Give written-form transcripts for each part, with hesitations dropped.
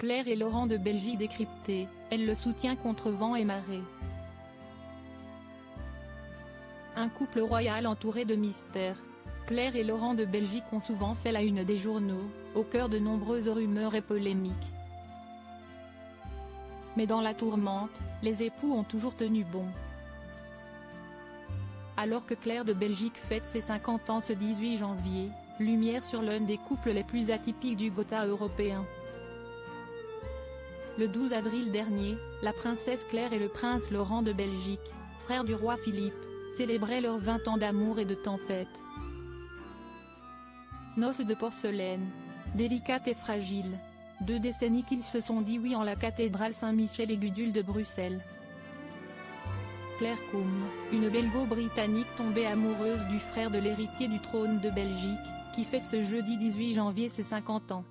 Claire et Laurent de Belgique décrypté, elle le soutient contre vent et marée. Un couple royal entouré de mystères. Claire et Laurent de Belgique ont souvent fait la une des journaux, au cœur de nombreuses rumeurs et polémiques. Mais dans la tourmente, les époux ont toujours tenu bon. Alors que Claire de Belgique fête ses 50 ans ce 18 janvier, lumière sur l'un des couples les plus atypiques du Gotha européen. Le 12 avril dernier, la princesse Claire et le prince Laurent de Belgique, frère du roi Philippe, célébraient leurs 20 ans d'amour et de tempête. Noces de porcelaine. Délicates et fragiles. 2 décennies qu'ils se sont dit oui en la cathédrale Saint-Michel et Gudule de Bruxelles. Claire Koum, une belgo-britannique tombée amoureuse du frère de l'héritier du trône de Belgique, qui fête ce jeudi 18 janvier ses 50 ans.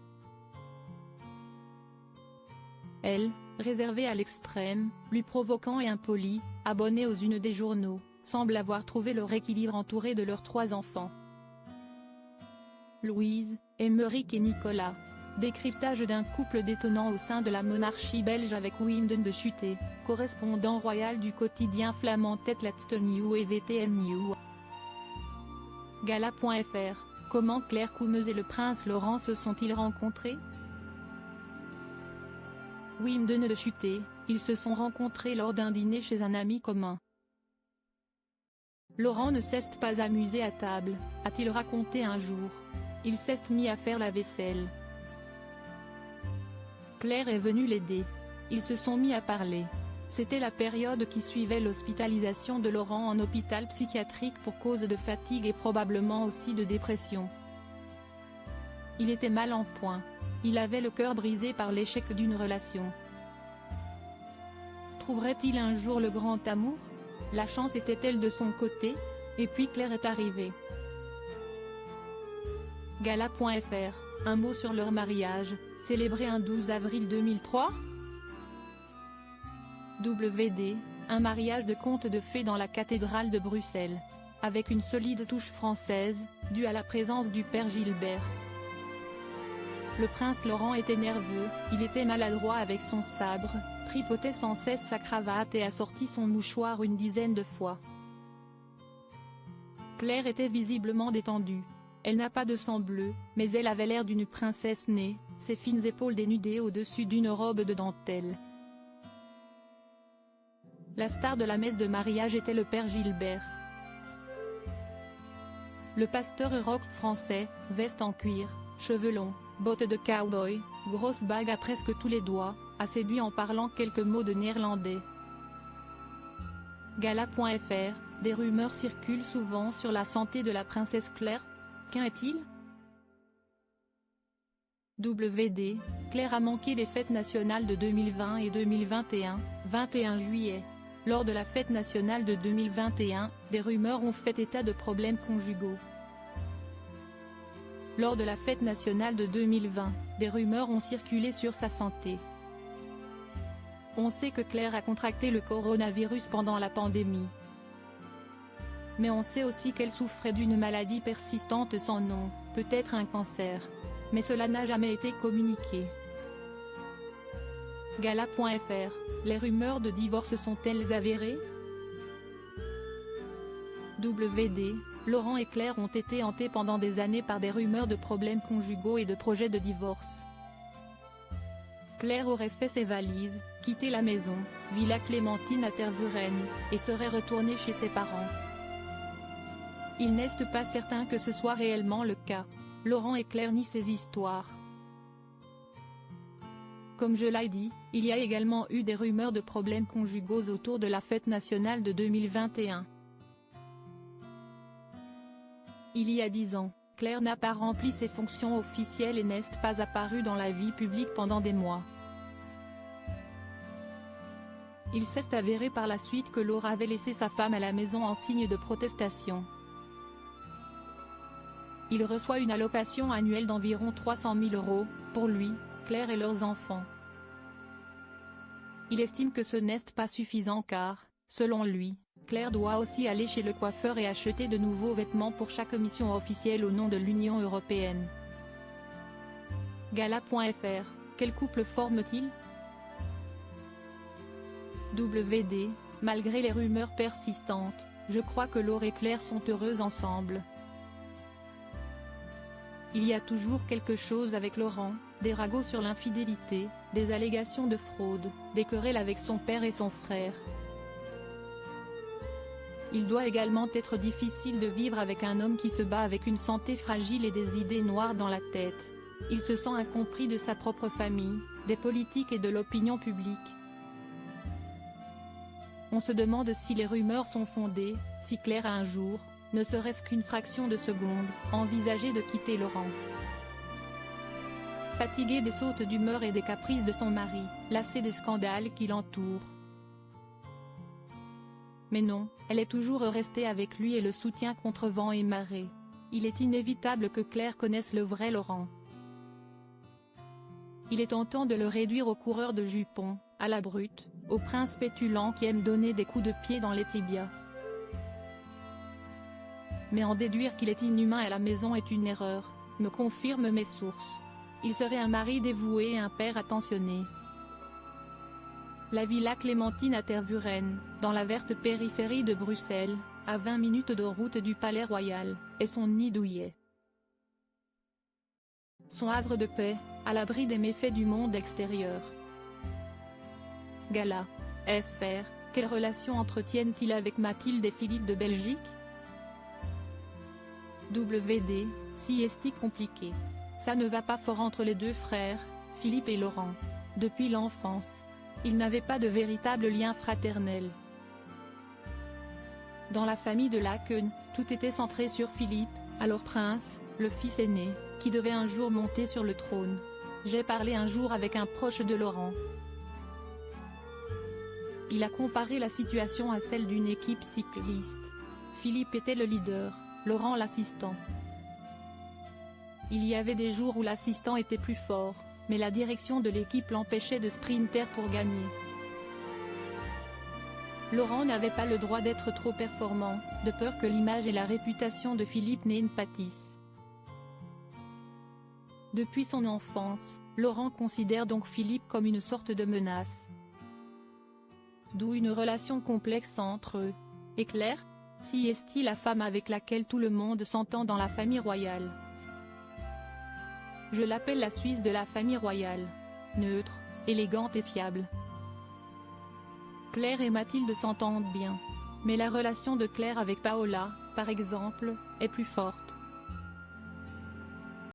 Elle, réservée à l'extrême, plus provoquant et impoli, abonnée aux unes des journaux, semble avoir trouvé leur équilibre entourée de leurs 3 enfants. Louise, Émeric et Nicolas. Décryptage d'un couple détonnant au sein de la monarchie belge avec Wim de Schutte, correspondant royal du quotidien flamand Het Laatste Nieuws et VTM News. Gala.fr, comment Claire Koemeuse et le prince Laurent se sont-ils rencontrés? Wim de Schutte, ils se sont rencontrés lors d'un dîner chez un ami commun. Laurent ne s'est pas amusé à table, a-t-il raconté un jour. Il s'est mis à faire la vaisselle. Claire est venue l'aider. Ils se sont mis à parler. C'était la période qui suivait l'hospitalisation de Laurent en hôpital psychiatrique pour cause de fatigue et probablement aussi de dépression. Il était mal en point. Il avait le cœur brisé par l'échec d'une relation. Trouverait-il un jour le grand amour? La chance était-elle de son côté? Et puis Claire est arrivée. Gala.fr, un mot sur leur mariage, célébré un 12 avril 2003. WD, un mariage de conte de fées dans la cathédrale de Bruxelles. Avec une solide touche française, due à la présence du père Gilbert. Le prince Laurent était nerveux, il était maladroit avec son sabre, tripotait sans cesse sa cravate et assortit son mouchoir une dizaine de fois. Claire était visiblement détendue. Elle n'a pas de sang bleu, mais elle avait l'air d'une princesse née, ses fines épaules dénudées au-dessus d'une robe de dentelle. La star de la messe de mariage était le père Gilbert. Le pasteur rock français, veste en cuir, cheveux longs, bottes de cow-boy, grosse bague à presque tous les doigts, a séduit en parlant quelques mots de néerlandais. Gala.fr, des rumeurs circulent souvent sur la santé de la princesse Claire. Qu'en est-il? WD, Claire a manqué les fêtes nationales de 2020 et 2021, 21 juillet. Lors de la fête nationale de 2021, des rumeurs ont fait état de problèmes conjugaux. Lors de la fête nationale de 2020, des rumeurs ont circulé sur sa santé. On sait que Claire a contracté le coronavirus pendant la pandémie. Mais on sait aussi qu'elle souffrait d'une maladie persistante sans nom, peut-être un cancer. Mais cela n'a jamais été communiqué. Gala.fr, les rumeurs de divorce sont-elles avérées? WD, Laurent et Claire ont été hantés pendant des années par des rumeurs de problèmes conjugaux et de projets de divorce. Claire aurait fait ses valises, quitté la maison, Villa Clémentine à Tervuren, et serait retournée chez ses parents. Il n'est pas certain que ce soit réellement le cas. Laurent et Claire nient ces histoires. Comme je l'ai dit, il y a également eu des rumeurs de problèmes conjugaux autour de la fête nationale de 2021. Il y a 10 ans, Claire n'a pas rempli ses fonctions officielles et n'est pas apparue dans la vie publique pendant des mois. Il s'est avéré par la suite que Laurent avait laissé sa femme à la maison en signe de protestation. Il reçoit une allocation annuelle d'environ 300 000 €, pour lui, Claire et leurs enfants. Il estime que ce n'est pas suffisant car, selon lui, Claire doit aussi aller chez le coiffeur et acheter de nouveaux vêtements pour chaque mission officielle au nom de l'Union européenne. Gala.fr, Quel couple forment-ils? WD, malgré les rumeurs persistantes, je crois que Laure et Claire sont heureuses ensemble. Il y a toujours quelque chose avec Laurent, des ragots sur l'infidélité, des allégations de fraude, des querelles avec son père et son frère. Il doit également être difficile de vivre avec un homme qui se bat avec une santé fragile et des idées noires dans la tête. Il se sent incompris de sa propre famille, des politiques et de l'opinion publique. On se demande si les rumeurs sont fondées, si Claire a un jour, ne serait-ce qu'une fraction de seconde, envisagé de quitter Laurent. Fatiguée des sautes d'humeur et des caprices de son mari, lassée des scandales qui l'entourent. Mais non, elle est toujours restée avec lui et le soutient contre vent et marée. Il est inévitable que Claire connaisse le vrai Laurent. Il est tentant de le réduire au coureur de jupons, à la brute, au prince pétulant qui aime donner des coups de pied dans les tibias. Mais en déduire qu'il est inhumain à la maison est une erreur, me confirment mes sources. Il serait un mari dévoué et un père attentionné. La villa Clémentine à Tervuren, dans la verte périphérie de Bruxelles, à 20 minutes de route du Palais Royal, est son nid douillet. Son havre de paix, à l'abri des méfaits du monde extérieur. Gala. FR, quelle relation entretiennent-ils avec Mathilde et Philippe de Belgique? WD, si est-il compliqué. Ça ne va pas fort entre les deux frères, Philippe et Laurent. Depuis l'enfance, ils n'avaient pas de véritable lien fraternel. Dans la famille de Laken, tout était centré sur Philippe, alors prince, le fils aîné, qui devait un jour monter sur le trône. J'ai parlé un jour avec un proche de Laurent. Il a comparé la situation à celle d'une équipe cycliste. Philippe était le leader, Laurent l'assistant. Il y avait des jours où l'assistant était plus fort, mais la direction de l'équipe l'empêchait de sprinter pour gagner. Laurent n'avait pas le droit d'être trop performant, de peur que l'image et la réputation de Philippe n'en pâtissent. Depuis son enfance, Laurent considère donc Philippe comme une sorte de menace. D'où une relation complexe entre eux. Et Claire, si est-il la femme avec laquelle tout le monde s'entend dans la famille royale. Je l'appelle la Suisse de la famille royale. Neutre, élégante et fiable. Claire et Mathilde s'entendent bien. Mais la relation de Claire avec Paola, par exemple, est plus forte.